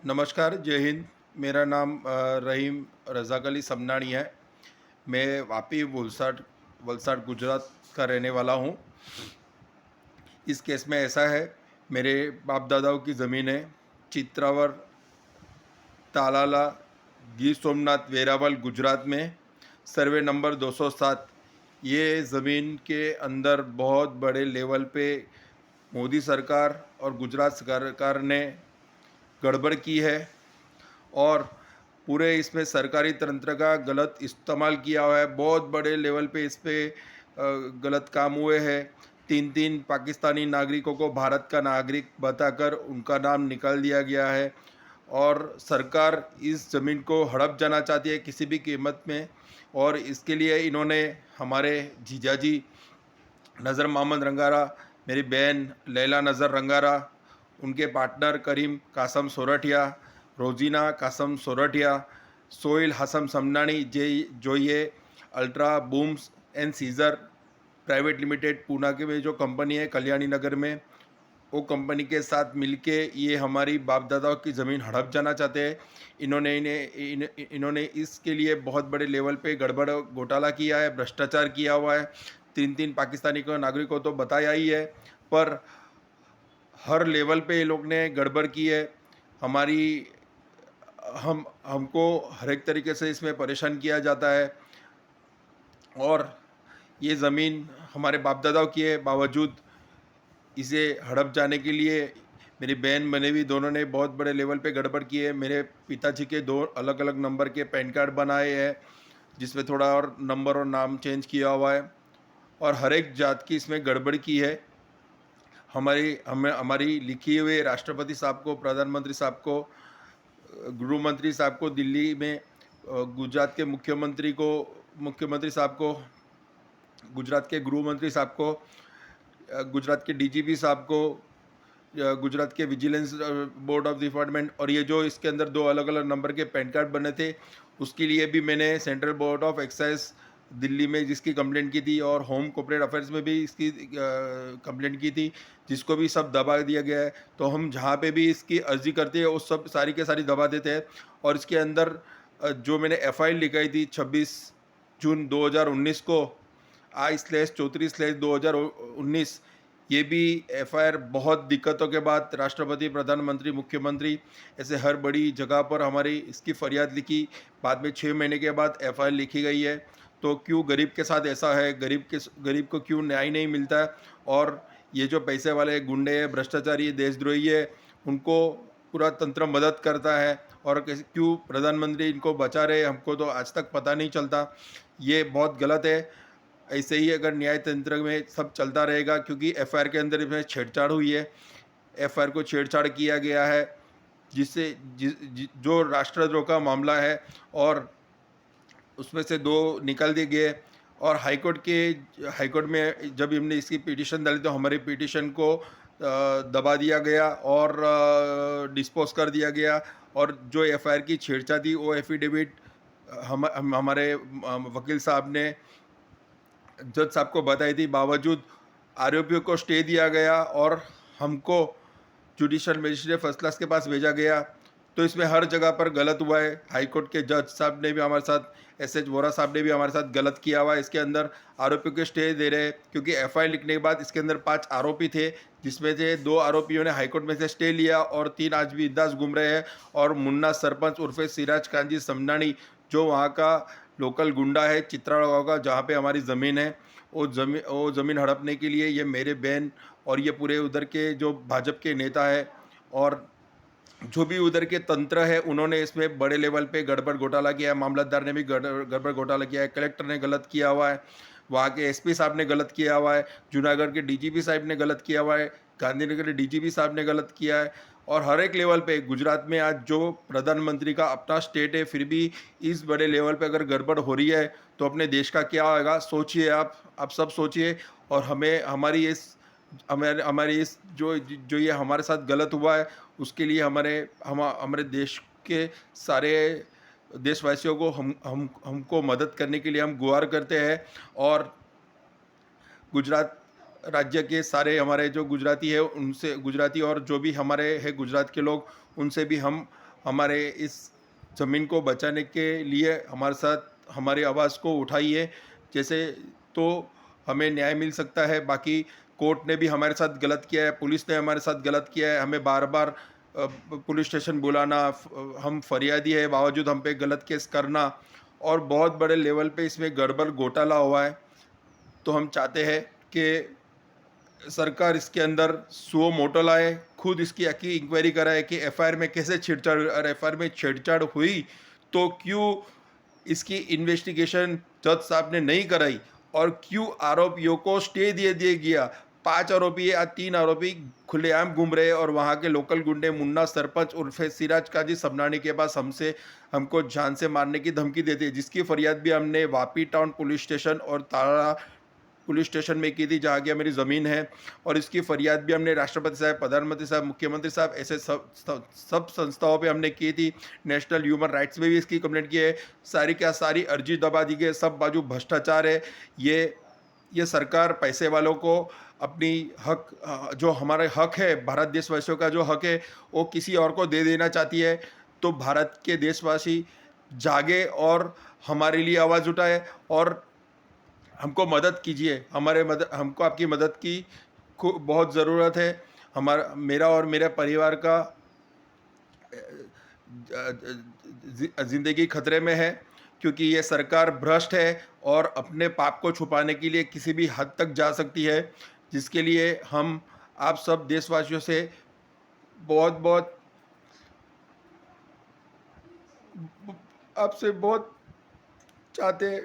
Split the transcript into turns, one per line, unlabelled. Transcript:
नमस्कार, जय हिंद। मेरा नाम रहीम रज़ाक अली समनाणी है। मैं वापी वलसाड वलसाड गुजरात का रहने वाला हूँ। इस केस में ऐसा है, मेरे बाप दादाओं की ज़मीन है चित्रावर, तालाला, गिर सोमनाथ, वेरावल, गुजरात में, सर्वे नंबर 207। ये ज़मीन के अंदर बहुत बड़े लेवल पे मोदी सरकार और गुजरात सरकार ने गड़बड़ की है और पूरे इसमें सरकारी तंत्र का गलत इस्तेमाल किया हुआ है। बहुत बड़े लेवल पे इस पे गलत काम हुए हैं। 3-3 पाकिस्तानी नागरिकों को भारत का नागरिक बताकर उनका नाम निकाल दिया गया है और सरकार इस ज़मीन को हड़प जाना चाहती है किसी भी कीमत में। और इसके लिए इन्होंने हमारे जीजाजी नज़र मोहम्मद रंगारा, मेरी बहन लैला नज़र रंगारा, उनके पार्टनर करीम कासम सोरठिया, रोजीना कासम सोरठिया, सोइल हसन समनानी, जे जो ये ultra booms and Caesar private limited Poona के में जो कंपनी है कल्याणी नगर में, वो कंपनी के साथ मिलके ये हमारी बाप दादाओं की ज़मीन हड़प जाना चाहते हैं। इन्होंने इसके लिए बहुत बड़े लेवल पे गड़बड़ घोटाला किया है, भ्रष्टाचार किया हुआ है। 3-3 पाकिस्तानी को नागरिकों तो बताया ही है, पर हर लेवल पे ये लोग ने गड़बड़ की है। हमारी हम हमको हर एक तरीके से इसमें परेशान किया जाता है और ये ज़मीन हमारे बाप दादाओं की है, बावजूद इसे हड़प जाने के लिए मेरी बहन बने भी दोनों ने बहुत बड़े लेवल पे गड़बड़ की है। मेरे पिताजी के 2 अलग-अलग नंबर के पैन कार्ड बनाए हैं, जिसमें थोड़ा और नंबर और नाम चेंज किया हुआ है और हर एक जात की इसमें गड़बड़ की है। हमारी लिखी हुई राष्ट्रपति साहब को, प्रधानमंत्री साहब को, गृह मंत्री साहब को दिल्ली में, गुजरात के मुख्यमंत्री साहब को, गुजरात के गृह मंत्री साहब को, गुजरात के डीजीपी साहब को, गुजरात के विजिलेंस बोर्ड ऑफ डिपार्टमेंट, और ये जो इसके अंदर 2 अलग-अलग नंबर के पैन कार्ड बने थे, उसके लिए भी मैंने central board of excise Delhi में जिसकी कंप्लेंट की थी और होम कॉर्पोरेट अफेयर्स में भी इसकी कंप्लेंट की थी, जिसको भी सब दबा दिया गया है। तो हम जहाँ पे भी इसकी अर्जी करते हैं वो सब सारी के सारी दबा देते हैं और इसके अंदर जो मैंने एफआईआर लिखाई थी 26 जून 2019 को, I/34/2019, ये भी एफआईआर बहुत दिक्कतों के बाद राष्ट्रपति, प्रधानमंत्री, मुख्यमंत्री ऐसे हर बड़ी जगह पर हमारी इसकी फरियाद लिखी। बाद में 6 महीने के बाद एफआईआर लिखी गई है। तो क्यों गरीब के साथ ऐसा है? गरीब को क्यों न्याय नहीं मिलता है? और ये जो पैसे वाले गुंडे हैं, भ्रष्टाचारी, देशद्रोही है, उनको पूरा तंत्र मदद करता है और क्यों प्रधानमंत्री इनको बचा रहे, हमको तो आज तक पता नहीं चलता। ये बहुत गलत है। ऐसे ही अगर न्याय तंत्र में सब चलता रहेगा, क्योंकि एफआईआर के अंदर इसमें छेड़छाड़ हुई है, एफआईआर को छेड़छाड़ किया गया है, जिससे जो राष्ट्रद्रोह का मामला है और उसमें से 2 निकाल दिए गए। और हाईकोर्ट में जब हमने इसकी पिटीशन डाली तो हमारी पिटीशन को दबा दिया गया और डिस्पोज कर दिया गया और जो एफआईआर की छेड़छाड़ थी वो एफिडेविट हमारे वकील साहब ने जज साहब को बताई थी, बावजूद आरोपियों को स्टे दिया गया और हमको जुडिशल मजिस्ट्रेट फर्स्ट क्लास के पास भेजा गया। तो इसमें हर जगह पर गलत हुआ है। हाई कोर्ट के जज साहब ने भी हमारे साथ, एसएच वोरा साहब ने भी हमारे साथ गलत किया हुआ है। इसके अंदर आरोपियों के स्टे दे रहे हैं, क्योंकि एफआईआर लिखने के बाद इसके अंदर 5 आरोपी थे, जिसमें से 2 आरोपियों ने हाईकोर्ट में से स्टे लिया और 3 आज भी इंदास घूम रहे हैं। और मुन्ना सरपंच उर्फे सिराज कांजी समनानी, जो वहाँ का लोकल गुंडा है चित्रा गाँव का, जहाँ पे हमारी ज़मीन है, वो ज़मीन हड़पने के लिए ये मेरे बहन और ये पूरे उधर के जो भाजपा के नेता है और जो भी उधर के तंत्र है, उन्होंने इसमें बड़े लेवल पे गड़बड़ घोटाला किया है। मामलतदार ने भी गड़बड़ घोटाला किया है, कलेक्टर ने गलत किया हुआ है, वहाँ के एसपी साहब ने गलत किया हुआ है, जूनागढ़ के डीजीपी साहब ने गलत किया हुआ है, गांधीनगर के डीजीपी साहब ने गलत किया है। और हर एक लेवल पे गुजरात में आज जो प्रधानमंत्री का अपना स्टेट है, फिर भी इस बड़े लेवल पे अगर गड़बड़ हो रही है तो अपने देश का क्या होगा? सोचिए, आप सब सोचिए। और हमें हमारी इस जो जो ये हमारे साथ गलत हुआ है, उसके लिए हमारे देश के सारे देशवासियों को हमको मदद करने के लिए हम गुहार करते हैं। और गुजरात राज्य के सारे हमारे जो गुजराती है उनसे, गुजराती और जो भी हमारे हैं गुजरात के लोग, उनसे भी हम हमारे इस ज़मीन को बचाने के लिए हमारे साथ हमारी आवाज़ को उठाई है। जैसे तो हमें न्याय मिल सकता है। बाकी कोर्ट ने भी हमारे साथ गलत किया है, पुलिस ने हमारे साथ गलत किया है, हमें बार-बार पुलिस स्टेशन बुलाना, हम फरियादी है बावजूद हम पे गलत केस करना और बहुत बड़े लेवल पे इसमें गड़बड़ घोटाला हुआ है। तो हम चाहते हैं कि सरकार इसके अंदर सुओ मोटो लाए, खुद इसकी आखिर इंक्वायरी कराए कि एफआईआर में कैसे छेड़छाड़ हुई और एफआईआर में छेड़छाड़ हुई तो क्यों इसकी इन्वेस्टिगेशन जज साहब ने नहीं कराई और क्यों आरोपियों को स्टे दिए दिए गया। 5 आरोपी या 3 आरोपी खुलेआम घूम रहे और वहाँ के लोकल गुंडे मुन्ना सरपंच उर्फे सिराज काजी सबनानी के पास हमको जान से मारने की धमकी देते हैं, जिसकी फरियाद भी हमने वापी टाउन पुलिस स्टेशन और तारा पुलिस स्टेशन में की थी जहाँ की मेरी ज़मीन है। और इसकी फरियाद भी हमने राष्ट्रपति साहब, प्रधानमंत्री साहब, मुख्यमंत्री साहब ऐसे सब संस्थाओं पे हमने की थी। नेशनल ह्यूमन राइट्स में भी इसकी कंप्लेंट की है। सारी क्या सारी अर्जी दबा दी गई, सब बाजू भ्रष्टाचार है। ये सरकार पैसे वालों को अपनी हक जो हमारे हक है, भारत देशवासियों का जो हक है वो किसी और को दे देना चाहती है। तो भारत के देशवासी जागे और हमारे लिए आवाज़ उठाए और हमको मदद कीजिए। हमको आपकी मदद की बहुत ज़रूरत है। हमारा मेरा और मेरे परिवार का ज़िंदगी खतरे में है क्योंकि ये सरकार भ्रष्ट है और अपने पाप को छुपाने के लिए किसी भी हद तक जा सकती है, जिसके लिए हम आप सब देशवासियों से बहुत बहुत आपसे बहुत चाहते हैं